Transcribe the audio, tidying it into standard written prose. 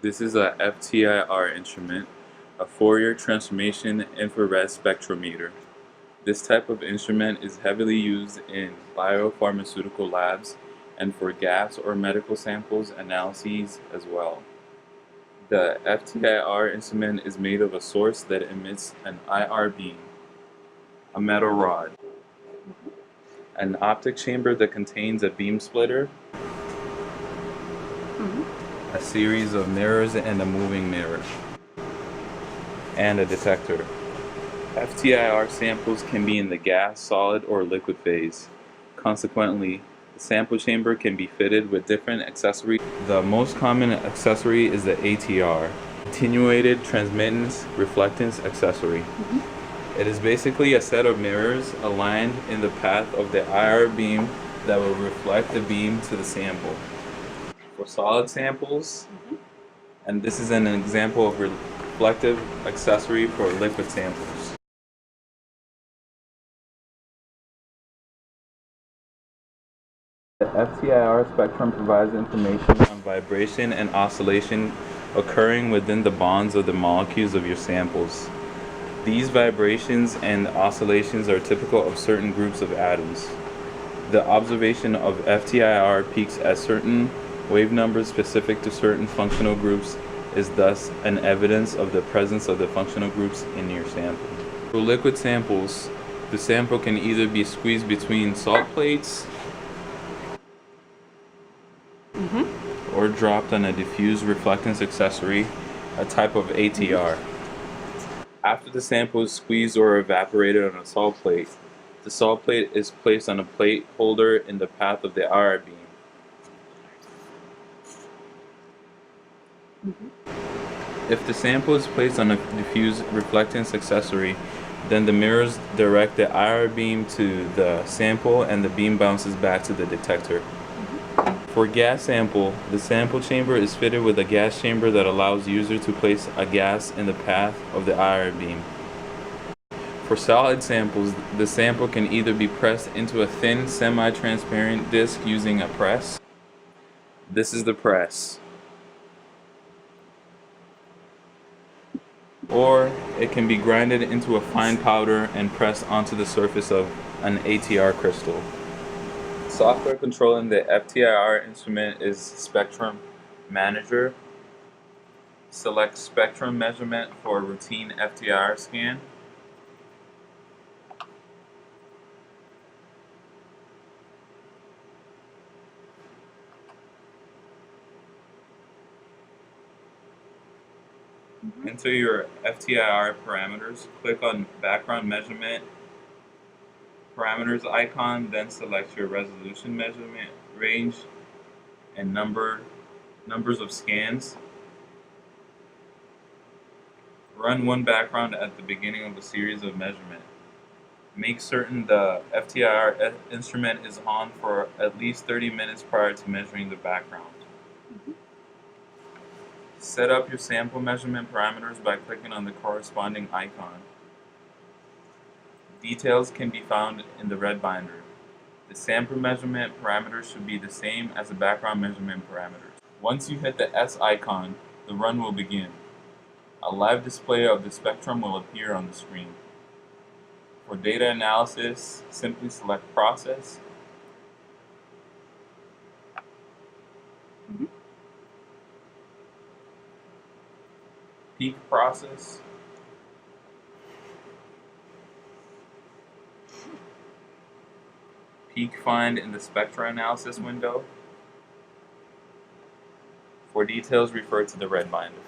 This is a FTIR instrument, a Fourier transformation infrared spectrometer. This type of instrument is heavily used in biopharmaceutical labs and for gas or medical samples analyses as well. The FTIR instrument is made of a source that emits an IR beam, a metal rod, an optic chamber that contains a beam splitter, a series of mirrors and a moving mirror, and a detector. FTIR samples can be in the gas, solid, or liquid phase. Consequently, the sample chamber can be fitted with different accessories. The most common accessory is the ATR, Attenuated Transmittance Reflectance Accessory. It is basically a set of mirrors aligned in the path of the IR beam that will reflect the beam to the sample. For solid samples, and this is an example of reflective accessory for liquid samples. The FTIR spectrum provides information on vibration and oscillation occurring within the bonds of the molecules of your samples. These vibrations and oscillations are typical of certain groups of atoms. The observation of FTIR peaks at certain wave numbers specific to certain functional groups is thus an evidence of the presence of the functional groups in your sample. For liquid samples, the sample can either be squeezed between salt plates or dropped on a diffuse reflectance accessory, a type of ATR. After the sample is squeezed or evaporated on a salt plate, the salt plate is placed on a plate holder in the path of the IR beam. If the sample is placed on a diffuse reflectance accessory, then the mirrors direct the IR beam to the sample and the beam bounces back to the detector. For gas sample, the sample chamber is fitted with a gas chamber that allows user to place a gas in the path of the IR beam. For solid samples, the sample can either be pressed into a thin semi-transparent disc using a press. This is the press. Or it can be grinded into a fine powder and pressed onto the surface of an ATR crystal. Software controlling the FTIR instrument is Spectrum Manager. Select spectrum measurement for a routine FTIR scan. Enter your FTIR parameters. Click on Background Measurement Parameters icon, then select your resolution measurement range and numbers of scans. Run one background at the beginning of a series of measurement. Make certain the FTIR instrument is on for at least 30 minutes prior to measuring the background. Set up your sample measurement parameters by clicking on the corresponding icon. Details can be found in the red binder. The sample measurement parameters should be the same as the background measurement parameters. Once you hit the S icon, the run will begin. A live display of the spectrum will appear on the screen. For data analysis, simply select Process. Peak Process. Peak Find in the Spectra Analysis window. For details, refer to the red binder.